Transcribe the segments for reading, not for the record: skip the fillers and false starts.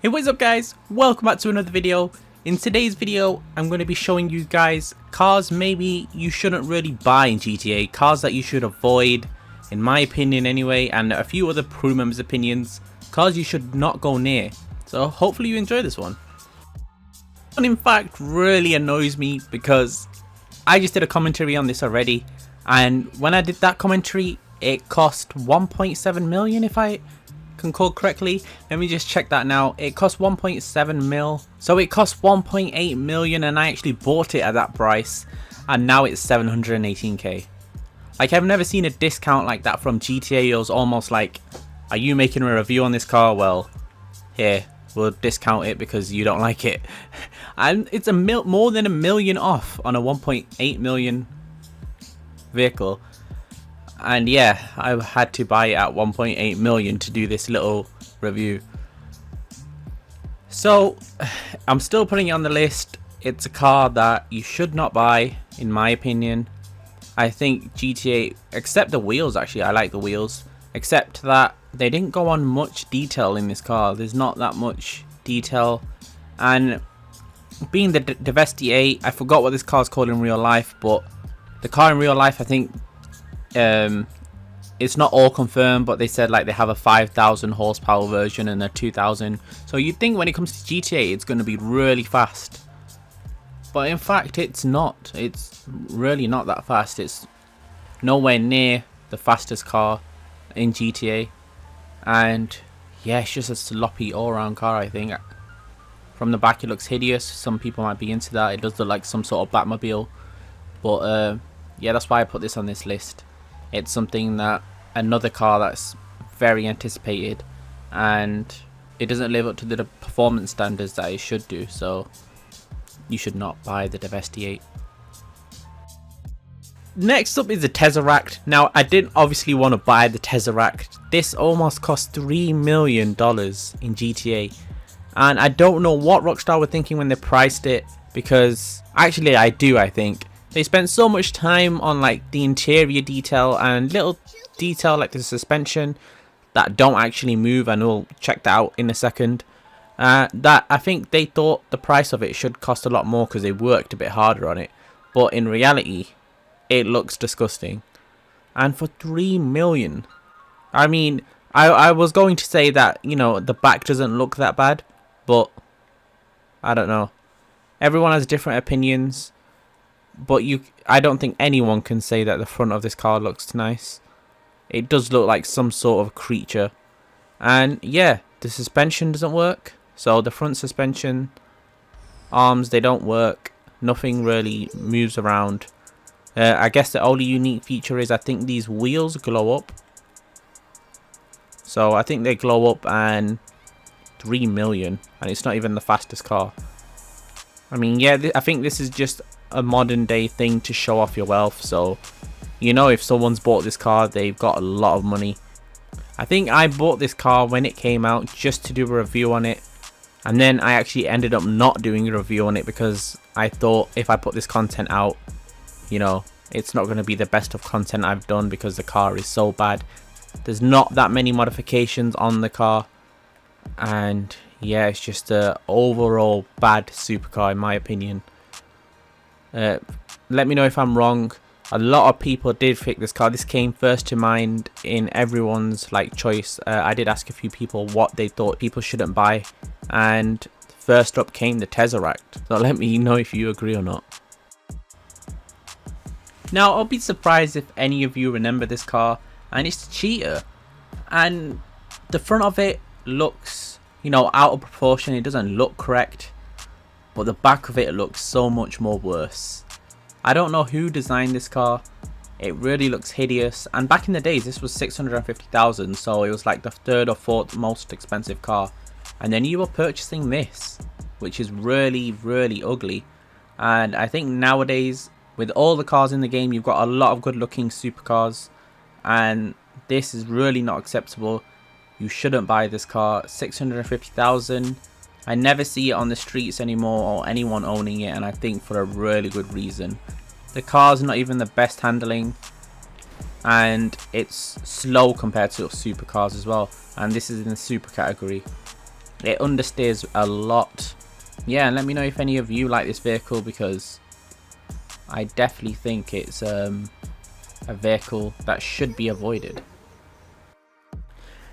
Hey, what's up guys, welcome back to another video. In today's video I'm going to be showing you guys cars maybe you shouldn't really buy in GTA, cars that you should avoid in my opinion anyway, and a few other crew members opinions, cars you should not go near. So hopefully you enjoy this one. And in fact really annoys me because I just did a commentary on this already, and when I did that commentary it cost 1.7 million if I can call correctly. Let me just check that now. It cost 1.7 mil, so it cost 1.8 million and I actually bought it at that price, and now it's 718k. Like, I've never seen a discount like that from GTA. It was almost like, are you making a review on this car? Well, here, we'll discount it because you don't like it. And it's more than a million off on a 1.8 million vehicle. And yeah, I had to buy it at 1.8 million to do this little review. So I'm still putting it on the list. It's a car that you should not buy in my opinion. I think GTA, except the wheels, actually I like the wheels, except that they didn't go on much detail in this car. There's not that much detail, and being the Devestier, I forgot what this car is called in real life, but the car in real life, I think it's not all confirmed, but they said like they have a 5,000 horsepower version and a 2,000. So you'd think when it comes to GTA it's going to be really fast, but in fact it's not. It's really not that fast. It's nowhere near the fastest car in GTA, and yeah, it's just a sloppy all-around car. I think from the back it looks hideous. Some people might be into that. It does look like some sort of Batmobile, but yeah, that's why I put this on this list. It's something that, another car that's very anticipated, and it doesn't live up to the performance standards that it should do, so you should not buy the Devestier. Next up is the Tesseract. Now, I didn't obviously want to buy the Tesseract. This almost cost $3 million in GTA, and I don't know what Rockstar were thinking when they priced it, because actually I do, I think they spent so much time on like the interior detail and little detail like the suspension that don't actually move, and we'll check that out in a second. That I think they thought the price of it should cost a lot more because they worked a bit harder on it, but in reality it looks disgusting. And for 3 million, I mean, I was going to say that, you know, the back doesn't look that bad, but I don't know, everyone has different opinions. But I don't think anyone can say that the front of this car looks nice. It does look like some sort of creature. And yeah, the suspension doesn't work. So the front suspension arms, they don't work. Nothing really moves around. I guess the only unique feature is I think these wheels glow up. So I think they glow up, and 3 million. And it's not even the fastest car. I mean, yeah, I think this is just a modern day thing to show off your wealth. So, you know, if someone's bought this car, they've got a lot of money. I think I bought this car when it came out just to do a review on it, and then I actually ended up not doing a review on it because I thought if I put this content out, you know, it's not going to be the best of content I've done because the car is so bad. There's not that many modifications on the car, and yeah, it's just a overall bad supercar in my opinion. Let me know if I'm wrong. A lot of people did pick this car. This came first to mind in everyone's like choice. I did ask a few people what they thought people shouldn't buy, and first up came the Tesseract. So let me know if you agree or not. Now, I'll be surprised if any of you remember this car, and it's the Cheetah. And the front of it looks, you know, out of proportion. It doesn't look correct. But the back of it looks so much more worse. I don't know who designed this car. It really looks hideous. And back in the days, this was 650,000, so it was like the third or fourth most expensive car. And then you were purchasing this, which is really, really ugly. And I think nowadays, with all the cars in the game, you've got a lot of good-looking supercars, and this is really not acceptable. You shouldn't buy this car. 650,000. I never see it on the streets anymore or anyone owning it, and I think for a really good reason. The car's not even the best handling, and it's slow compared to supercars as well, and this is in the super category. It understeers a lot. Yeah, and let me know if any of you like this vehicle, because I definitely think it's a vehicle that should be avoided.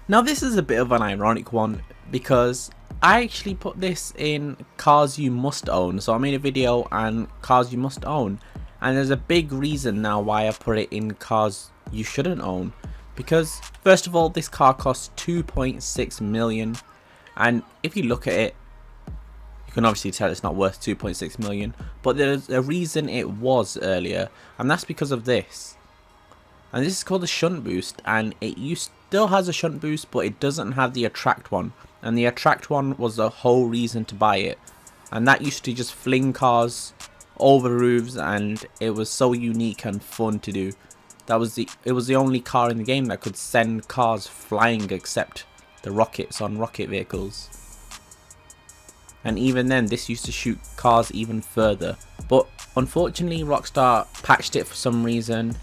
Now this is a bit of an ironic one, because I actually put this in cars you must own. So I made a video on cars you must own, and there's a big reason now why I put it in cars you shouldn't own. Because first of all, this car costs 2.6 million, and if you look at it, you can obviously tell it's not worth 2.6 million, but there's a reason it was earlier, and that's because of this. And this is called the shunt boost, and it still has a shunt boost, but it doesn't have the attract one. And the attract one was the whole reason to buy it, and that used to just fling cars over roofs, and it was so unique and fun to do. It was the only car in the game that could send cars flying, except the rockets on rocket vehicles. And even then, this used to shoot cars even further. But unfortunately, Rockstar patched it for some reason,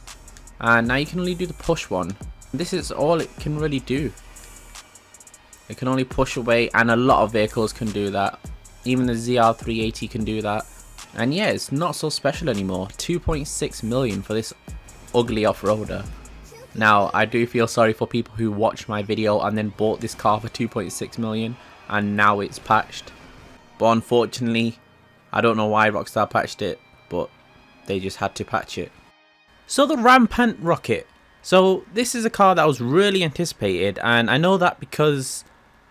and now you can only do the push one. This is all it can really do. It can only push away, and a lot of vehicles can do that. Even the ZR380 can do that. And yeah, it's not so special anymore. 2.6 million for this ugly off-roader. Now, I do feel sorry for people who watched my video and then bought this car for 2.6 million, and now it's patched. But unfortunately, I don't know why Rockstar patched it, but they just had to patch it. So the Rampant Rocket. So this is a car that was really anticipated, and I know that because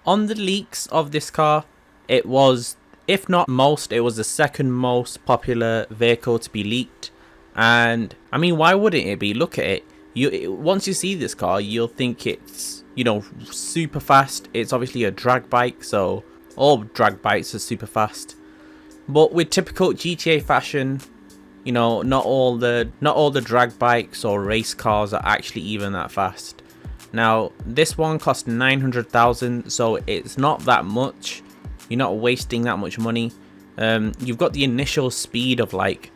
on the leaks of this car, it was, if not most, it was the second most popular vehicle to be leaked. And I mean, why wouldn't it be? Look at it. Once you see this car, you'll think it's, you know, super fast. It's obviously a drag bike, so all drag bikes are super fast. But with typical GTA fashion, you know, not all the drag bikes or race cars are actually even that fast. Now, this one cost 900,000, so it's not that much. You're not wasting that much money. You've got the initial speed of like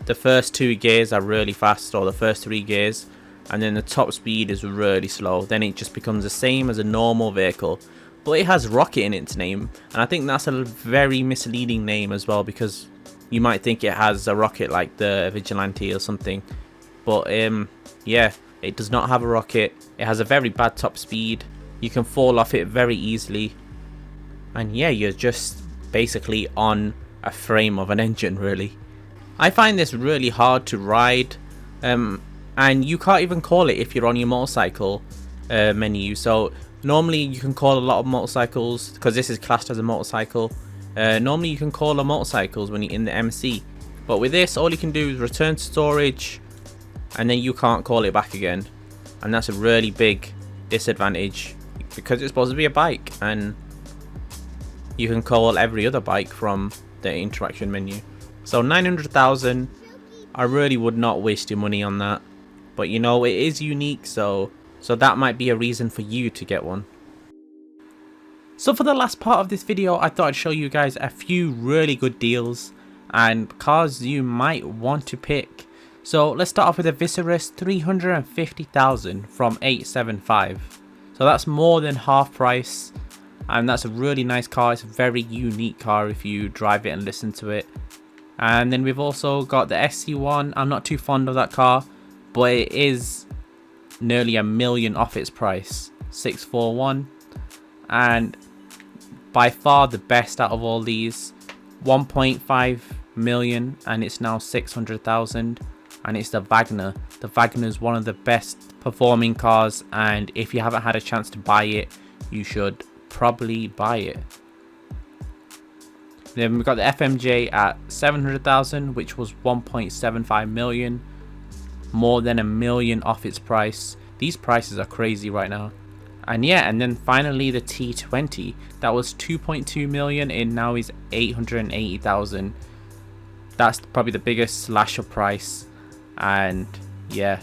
the first 2 gears are really fast, or the first 3 gears, and then the top speed is really slow. Then it just becomes the same as a normal vehicle, but it has Rocket in its name, and I think that's a very misleading name as well, because you might think it has a rocket like the Vigilante or something, but yeah, it does not have a rocket. It has a very bad top speed. You can fall off it very easily, and yeah, you're just basically on a frame of an engine, really. I find this really hard to ride, and you can't even call it if you're on your motorcycle menu. So normally you can call a lot of motorcycles, because this is classed as a motorcycle. Normally you can call a motorcycles when you're in the MC, but with this, all you can do is return to storage, and then you can't call it back again, and that's a really big disadvantage, because it's supposed to be a bike, and you can call every other bike from the interaction menu. So 900,000, I really would not waste your money on that, but you know, it is unique, so that might be a reason for you to get one. So for the last part of this video, I thought I'd show you guys a few really good deals and cars you might want to pick. So let's start off with a Viserys 350,000 from 875. So that's more than half price, and that's a really nice car. It's a very unique car if you drive it and listen to it. And then we've also got the SC1. I'm not too fond of that car, but it is nearly $1 million off its price, 641, and by far the best out of all these, 1.5 million, and it's now 600,000, and it's the Wagner. The Wagner is one of the best performing cars, and if you haven't had a chance to buy it, you should probably buy it. Then we've got the FMJ at 700,000, which was 1.75 million, more than $1 million off its price. These prices are crazy right now. And yeah, and then finally the T20, that was 2.2 million, and now is 880,000. That's probably the biggest slasher price. And yeah,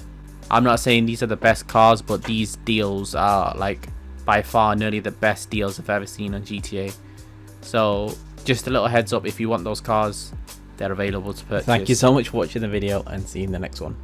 I'm not saying these are the best cars, but these deals are like by far nearly the best deals I've ever seen on GTA. So just a little heads up, if you want those cars, they're available to purchase. Thank you so much for watching the video, and see you in the next one.